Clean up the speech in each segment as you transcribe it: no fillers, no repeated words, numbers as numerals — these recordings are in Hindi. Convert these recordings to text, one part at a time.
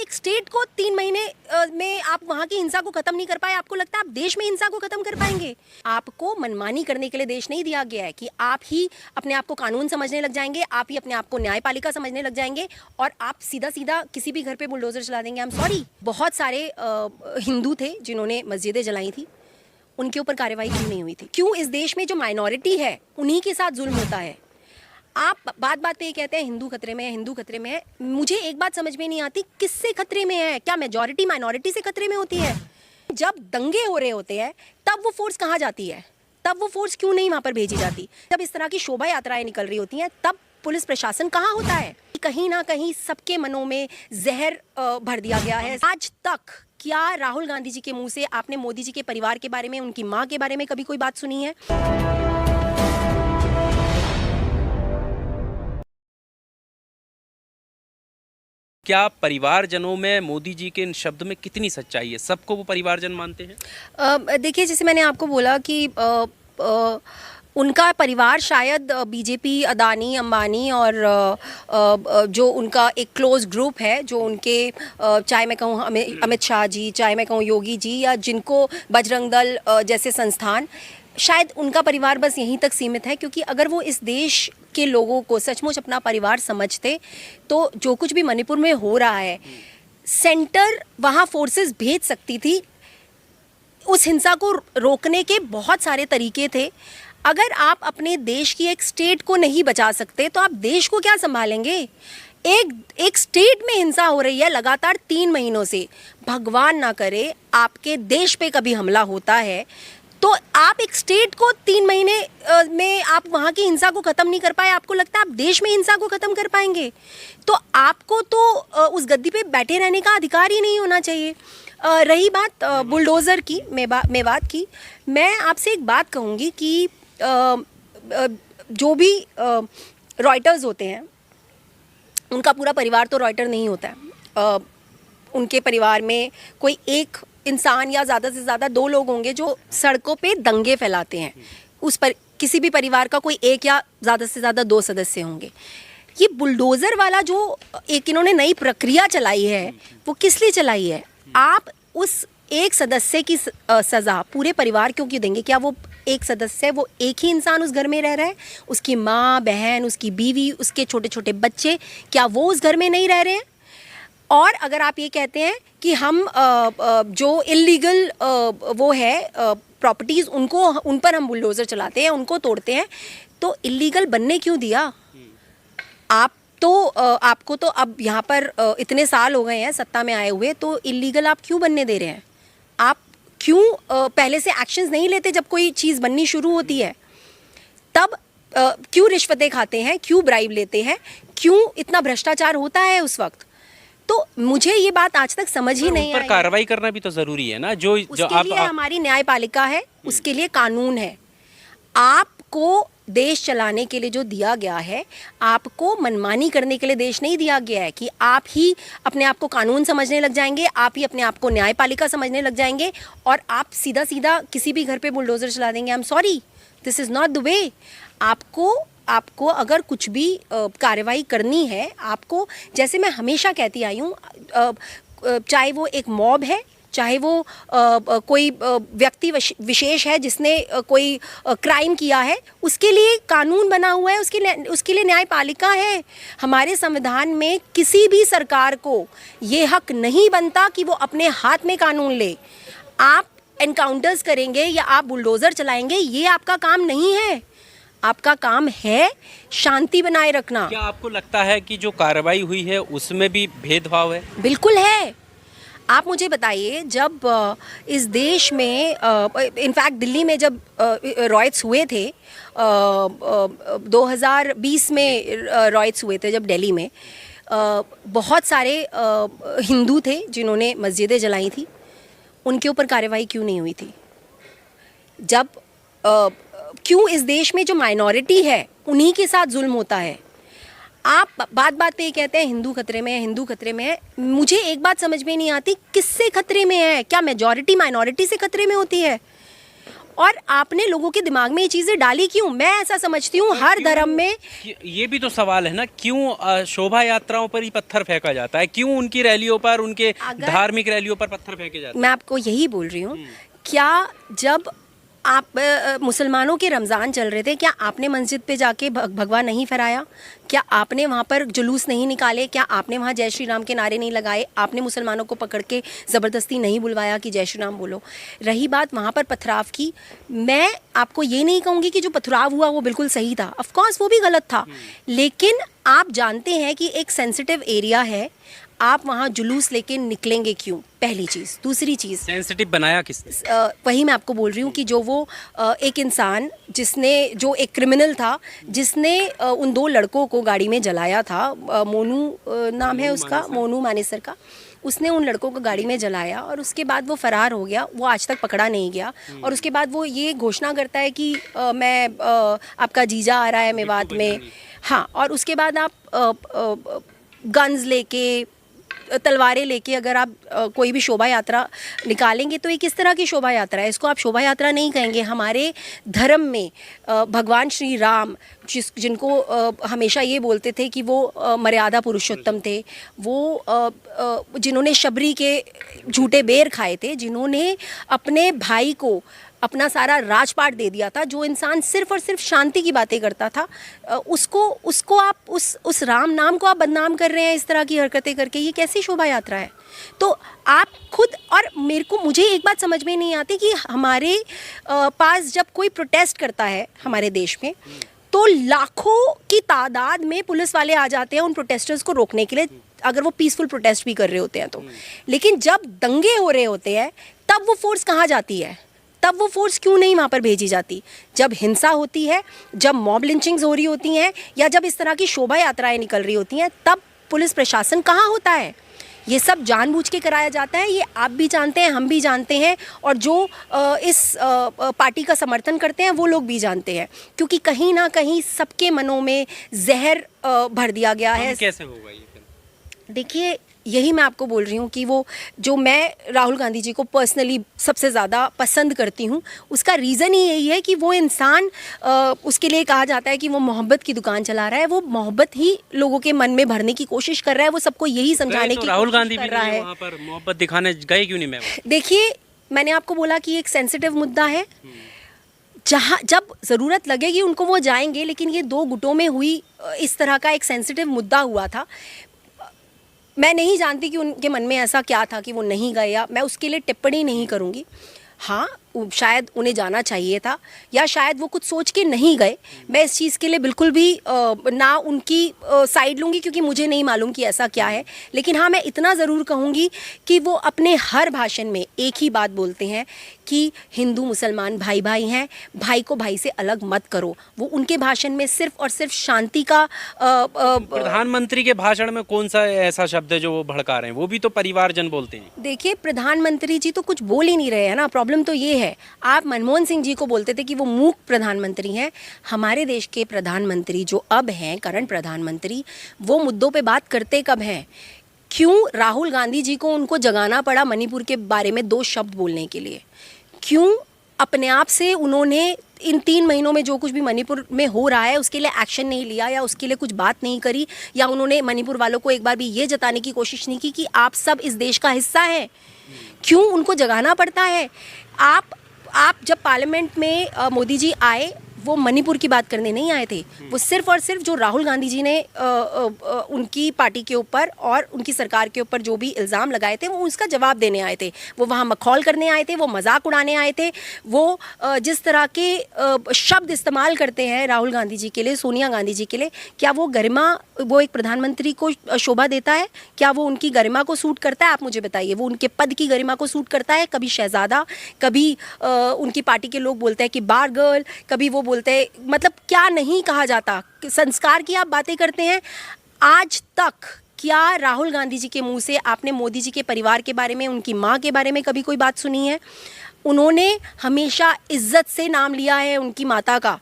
एक स्टेट को 3 महीने में आप वहाँ की हिंसा को खत्म नहीं कर पाए, आपको लगता है आप देश में हिंसा को खत्म कर पाएंगे? आपको मनमानी करने के लिए देश नहीं दिया गया है कि आप ही अपने आप को कानून समझने लग जाएंगे, आप ही अपने आप को न्यायपालिका समझने लग जाएंगे और आप सीधा सीधा किसी भी घर पे बुलडोजर चला देंगे। I am sorry. बहुत सारे हिंदू थे जिन्होंने मस्जिदें जलाई थी, उनके ऊपर कार्रवाई क्यों नहीं हुई थी? क्यों इस देश में जो माइनॉरिटी है उन्हीं के साथ जुल्म होता है? आप बात बात पे ये कहते हैं हिंदू खतरे में है, हिंदू खतरे में है। मुझे एक बात समझ में नहीं आती, किससे खतरे में है? क्या मेजॉरिटी माइनॉरिटी से खतरे में होती है? जब दंगे हो रहे होते हैं तब वो फोर्स कहाँ जाती है? तब वो फोर्स क्यों नहीं वहाँ पर भेजी जाती? जब इस तरह की शोभा यात्राएं निकल रही होती हैं तब पुलिस प्रशासन कहाँ होता है? कहीं ना कहीं सबके मनों में जहर भर दिया गया है। आज तक क्या राहुल गांधी जी के मुंह से आपने मोदी जी के परिवार के बारे में, उनकी माँ के बारे में कभी कोई बात सुनी है? क्या परिवारजनों में मोदी जी के इन शब्द में कितनी सच्चाई है? सबको वो परिवारजन मानते हैं? देखिए, जैसे मैंने आपको बोला कि उनका परिवार शायद बीजेपी, अदानी, अंबानी और जो उनका एक क्लोज ग्रुप है, जो उनके चाहे मैं कहूँ अमित शाह जी, चाहे मैं कहूँ योगी जी, या जिनको बजरंग दल जैसे संस्थान, शायद उनका परिवार बस यहीं तक सीमित है। क्योंकि अगर वो इस देश के लोगों को सचमुच अपना परिवार समझते तो जो कुछ भी मणिपुर में हो रहा है, सेंटर वहाँ फोर्सेस भेज सकती थी। उस हिंसा को रोकने के बहुत सारे तरीके थे। अगर आप अपने देश की एक स्टेट को नहीं बचा सकते तो आप देश को क्या संभालेंगे? एक स्टेट में हिंसा हो रही है लगातार 3 महीनों से। भगवान ना करे आपके देश पे कभी हमला होता है तो आप एक स्टेट को 3 महीने में आप वहाँ की हिंसा को ख़त्म नहीं कर पाए, आपको लगता है आप देश में हिंसा को ख़त्म कर पाएंगे? तो आपको तो उस गद्दी पे बैठे रहने का अधिकार ही नहीं होना चाहिए। रही बात बुलडोज़र की, मेवात की, मैं आपसे एक बात कहूँगी कि जो भी रॉयटर्स होते हैं, उनका पूरा परिवार तो रॉयटर नहीं होता है। उनके परिवार में कोई एक इंसान या ज़्यादा से ज़्यादा 2 लोग होंगे जो सड़कों पे दंगे फैलाते हैं। उस पर किसी भी परिवार का कोई एक या ज़्यादा से ज़्यादा 2 सदस्य होंगे। ये बुलडोज़र वाला जो एक इन्होंने नई प्रक्रिया चलाई है, वो किस लिए चलाई है? आप उस एक सदस्य की सज़ा पूरे परिवार क्यों क्यों देंगे? क्या वो एक सदस्य है, वो एक ही इंसान उस घर में रह रहा है? उसकी माँ, बहन, उसकी बीवी, उसके छोटे छोटे बच्चे, क्या वो उस घर में नहीं रह रहे हैं? और अगर आप ये कहते हैं कि हम जो इल्लीगल वो है प्रॉपर्टीज़, उन पर हम बुलडोज़र चलाते हैं, उनको तोड़ते हैं, तो इल्लीगल बनने क्यों दिया? आपको तो अब यहाँ पर इतने साल हो गए हैं सत्ता में आए हुए, तो इल्लीगल आप क्यों बनने दे रहे हैं? आप क्यों पहले से एक्शंस नहीं लेते जब कोई चीज़ बननी शुरू होती है? तब क्यों रिश्वतें खाते हैं, क्यों ब्राइब लेते हैं, क्यों इतना भ्रष्टाचार होता है उस वक्त? तो मुझे ये बात आज तक समझ ही नहीं आई। पर कार्रवाई करना भी तो जरूरी है ना। जो उसके लिए हमारी न्यायपालिका है, उसके लिए कानून है। आपको देश चलाने के लिए जो दिया गया है, आपको मनमानी करने के लिए देश नहीं दिया गया है कि आप ही अपने आप को कानून समझने लग जाएंगे, आप ही अपने आप को न्यायपालिका समझने लग जाएंगे और आप सीधा सीधा किसी भी घर पे बुलडोजर चला देंगे। I am sorry, this is not the way. आपको अगर कुछ भी कार्रवाई करनी है, आपको, जैसे मैं हमेशा कहती आई हूँ, चाहे वो एक मॉब है, चाहे वो कोई व्यक्ति विशेष है जिसने कोई क्राइम किया है, उसके लिए कानून बना हुआ है, उसके लिए न्यायपालिका है। हमारे संविधान में किसी भी सरकार को ये हक नहीं बनता कि वो अपने हाथ में कानून ले। आप एनकाउंटर्स करेंगे या आप बुलडोज़र चलाएंगे, ये आपका काम नहीं है। आपका काम है शांति बनाए रखना। क्या आपको लगता है कि जो कार्रवाई हुई है उसमें भी भेदभाव है? बिल्कुल है। आप मुझे बताइए, जब इस देश में इनफैक्ट दिल्ली में जब रॉयट्स हुए थे, 2020 में रॉयट्स हुए थे जब दिल्ली में, बहुत सारे हिंदू थे जिन्होंने मस्जिदें जलाई थी, उनके ऊपर कार्रवाई क्यों नहीं हुई थी? जब क्यों इस देश में जो माइनॉरिटी है उन्हीं के साथ जुल्म होता है? आप बात बात पे ये कहते हैं हिंदू खतरे में है, हिंदू खतरे में है। मुझे एक बात समझ में नहीं आती, किससे खतरे में है? क्या मेजॉरिटी माइनॉरिटी से खतरे में होती है? और आपने लोगों के दिमाग में ये चीज़ें डाली क्यों? मैं ऐसा समझती हूँ हर धर्म में। ये भी तो सवाल है ना, क्यों शोभा यात्राओं पर ही पत्थर फेंका जाता है, क्यों उनकी रैलियों पर, उनके धार्मिक रैलियों पर पत्थर फेंके जाते हैं? मैं आपको यही बोल रही हूँ, क्या जब आप मुसलमानों के रमज़ान चल रहे थे, क्या आपने मस्जिद पे जाके भगवा नहीं फहराया? क्या आपने वहाँ पर जुलूस नहीं निकाले? क्या आपने वहाँ जय श्री राम के नारे नहीं लगाए? आपने मुसलमानों को पकड़ के ज़बरदस्ती नहीं बुलवाया कि जय श्री राम बोलो? रही बात वहाँ पर पथराव की, मैं आपको ये नहीं कहूँगी कि जो पथराव हुआ वो बिल्कुल सही था, ऑफ कोर्स वो भी गलत था, लेकिन आप जानते हैं कि एक सेंसिटिव एरिया है, आप वहाँ जुलूस लेके निकलेंगे क्यों? पहली चीज़। दूसरी चीज़, सेंसिटिव बनाया किसने? वही मैं आपको बोल रही हूँ कि जो वो एक इंसान जिसने, जो एक क्रिमिनल था जिसने उन 2 लड़कों को गाड़ी में जलाया था, मोनू नाम है उसका, मोनू मानेसर का, उसने उन लड़कों को गाड़ी में जलाया और उसके बाद वो फरार हो गया, वो आज तक पकड़ा नहीं गया। और उसके बाद वो ये घोषणा करता है कि मैं आपका जीजा आ रहा है मेवात में, हाँ, और उसके बाद आप गन्स लेके, तलवारें लेके अगर आप कोई भी शोभा यात्रा निकालेंगे तो ये किस तरह की शोभा यात्रा है? इसको आप शोभा यात्रा नहीं कहेंगे। हमारे धर्म में भगवान श्री राम, जिनको हमेशा ये बोलते थे कि वो मर्यादा पुरुषोत्तम थे, वो जिन्होंने शबरी के झूठे बेर खाए थे, जिन्होंने अपने भाई को अपना सारा राजपाट दे दिया था, जो इंसान सिर्फ और सिर्फ शांति की बातें करता था, उसको आप उस राम नाम को आप बदनाम कर रहे हैं इस तरह की हरकतें करके। ये कैसी शोभा यात्रा है? तो आप खुद, और मुझे एक बात समझ में नहीं आती कि हमारे पास जब कोई प्रोटेस्ट करता है हमारे देश में, तो लाखों की तादाद में पुलिस वाले आ जाते हैं उन प्रोटेस्टर्स को रोकने के लिए, अगर वो पीसफुल प्रोटेस्ट भी कर रहे होते हैं तो। लेकिन जब दंगे हो रहे होते हैं तब वो फोर्स कहाँ जाती है? तब वो फोर्स क्यों नहीं वहाँ पर भेजी जाती? जब हिंसा होती है, जब मॉब लिंचिंग्स हो रही होती हैं, या जब इस तरह की शोभा यात्राएं निकल रही होती हैं, तब पुलिस प्रशासन कहाँ होता है? ये सब जानबूझ के कराया जाता है, ये आप भी जानते हैं, हम भी जानते हैं, और जो इस पार्टी का समर्थन करते हैं वो लोग भी जानते हैं, क्योंकि कहीं ना कहीं सबके मनों में जहर भर दिया गया है। कैसे होगा ये? देखिए, यही मैं आपको बोल रही हूँ कि वो, जो मैं राहुल गांधी जी को पर्सनली सबसे ज़्यादा पसंद करती हूँ, उसका रीज़न ही यही है कि वो इंसान, उसके लिए कहा जाता है कि वो मोहब्बत की दुकान चला रहा है, वो मोहब्बत ही लोगों के मन में भरने की कोशिश कर रहा है, वो सबको यही समझाने की राहुल गांधी कोशिश कर रहा है। वहाँ पर मोहब्बत दिखाने गए क्यों नहीं? मैं देखिए, मैंने आपको बोला कि एक सेंसिटिव मुद्दा है, जहाँ जब ज़रूरत लगेगी उनको वो जाएंगे, लेकिन ये 2 गुटों में हुई इस तरह का एक सेंसिटिव मुद्दा हुआ था। मैं नहीं जानती कि उनके मन में ऐसा क्या था कि वो नहीं गए, या मैं उसके लिए टिप्पणी नहीं करूँगी। हाँ, शायद उन्हें जाना चाहिए था, या शायद वो कुछ सोच के नहीं गए। मैं इस चीज़ के लिए बिल्कुल भी ना उनकी साइड लूँगी, क्योंकि मुझे नहीं मालूम कि ऐसा क्या है। लेकिन हाँ, मैं इतना ज़रूर कहूँगी कि वो अपने हर भाषण में एक ही बात बोलते हैं कि हिंदू मुसलमान भाई भाई हैं, भाई को भाई से अलग मत करो। वो उनके भाषण में सिर्फ और सिर्फ शांति का प्रधानमंत्री के भाषण में कौन सा ऐसा शब्द है जो वो भड़का रहे हैं? वो भी तो परिवारजन बोलते हैं। देखिए, प्रधानमंत्री जी तो कुछ बोल ही नहीं रहे हैं ना, प्रॉब्लम तो ये है। आप मनमोहन सिंह जी को बोलते थे कि वो मूक प्रधानमंत्री हैं। हमारे देश के प्रधानमंत्री जो अब हैं, करंट प्रधानमंत्री, वो मुद्दों पे बात करते कब हैं? क्यों राहुल गांधी जी को उनको जगाना पड़ा मणिपुर के बारे में 2 शब्द बोलने के लिए? क्यों अपने आप से उन्होंने इन 3 महीनों में जो कुछ भी मणिपुर में हो रहा है उसके लिए एक्शन नहीं लिया, या उसके लिए कुछ बात नहीं करी, या उन्होंने मणिपुर वालों को एक बार भी ये जताने की कोशिश नहीं की कि आप सब इस देश का हिस्सा हैं? क्यों उनको जगाना पड़ता है? आप जब पार्लियामेंट में मोदी जी आए, वो मणिपुर की बात करने नहीं आए थे, वो सिर्फ और सिर्फ जो राहुल गांधी जी ने उनकी पार्टी के ऊपर और उनकी सरकार के ऊपर जो भी इल्ज़ाम लगाए थे वो उसका जवाब देने आए थे। वो वहाँ मखौल करने आए थे, वो मजाक उड़ाने आए थे। वो जिस तरह के शब्द इस्तेमाल करते हैं राहुल गांधी जी के लिए, सोनिया गांधी जी के लिए, क्या वो गरिमा, वो एक प्रधानमंत्री को शोभा देता है? क्या वो उनकी गरिमा को सूट करता है? आप मुझे बताइए, वो उनके पद की गरिमा को सूट करता है? कभी शहजादा, कभी उनकी पार्टी के लोग बोलते हैं कि बार गर्ल, कभी वो बोलते हैं, मतलब क्या नहीं कहा जाता? संस्कार की आप बातें करते हैं। आज तक क्या राहुल गांधी जी के मुंह से आपने मोदी जी के परिवार के बारे में, उनकी माँ के बारे में कभी कोई बात सुनी है? उन्होंने हमेशा इज्जत से नाम लिया है उनकी माता का,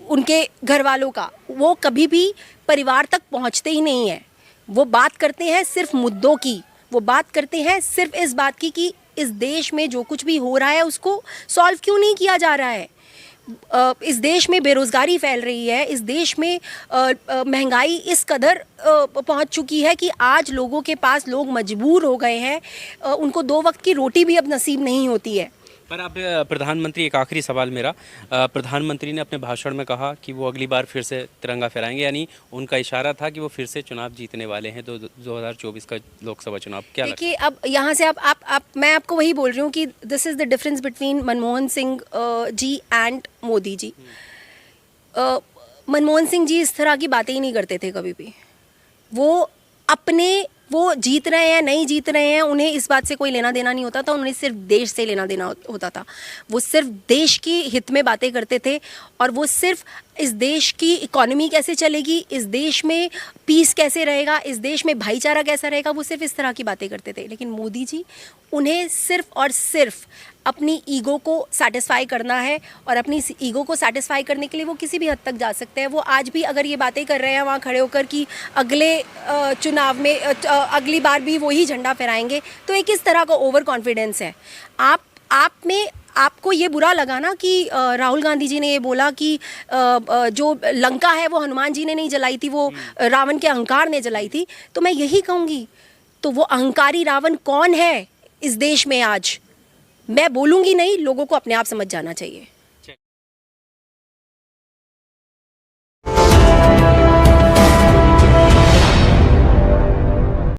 उनके घर वालों का। वो कभी भी परिवार तक पहुंचते ही नहीं है। वो बात करते हैं सिर्फ मुद्दों की, वो बात करते हैं सिर्फ इस बात की कि इस देश में जो कुछ भी हो रहा है उसको सॉल्व क्यों नहीं किया जा रहा है? इस देश में बेरोज़गारी फैल रही है, इस देश में महंगाई इस कदर पहुंच चुकी है कि आज लोगों के पास, लोग मजबूर हो गए हैं, उनको 2 वक्त की रोटी भी अब नसीब नहीं होती है। पर अब प्रधानमंत्री, एक आखिरी सवाल मेरा, प्रधानमंत्री ने अपने भाषण में कहा कि वो अगली बार फिर से तिरंगा फहराएंगे, यानी उनका इशारा था कि वो फिर से चुनाव जीतने वाले हैं 2024 का लोकसभा चुनाव। क्या लगता है? देखिए, अब यहाँ से आप मैं आपको वही बोल रही हूँ कि this is the difference between Manmohan Singh ji and Modi ji. Manmohan Singh ji इस तरह की बातें ही नहीं करते थे कभी भी। वो जीत रहे हैं नहीं जीत रहे हैं, उन्हें इस बात से कोई लेना देना नहीं होता था, उन्हें सिर्फ देश से लेना देना होता था। वो सिर्फ देश की हित में बातें करते थे और वो सिर्फ इस देश की इकोनॉमी कैसे चलेगी, इस देश में पीस कैसे रहेगा, इस देश में भाईचारा कैसा रहेगा, वो सिर्फ इस तरह की बातें करते थे। लेकिन मोदी जी, उन्हें सिर्फ और सिर्फ अपनी ईगो को सेटिस्फाई करना है और अपनी ईगो को सेटिस्फाई करने के लिए वो किसी भी हद तक जा सकते हैं। वो आज भी अगर ये बातें कर रहे हैं वहाँ खड़े होकर कि अगले चुनाव में अगली बार भी वही झंडा फहराएंगे, तो एक किस तरह का ओवर कॉन्फिडेंस है आप में। आपको ये बुरा लगा ना कि राहुल गांधी जी ने ये बोला कि जो लंका है वो हनुमान जी ने नहीं जलाई थी, वो रावण के अहंकार ने जलाई थी। तो मैं यही कहूँगी, तो वो अहंकारी रावण कौन है इस देश में आज? मैं बोलूँगी नहीं, लोगों को अपने आप समझ जाना चाहिए।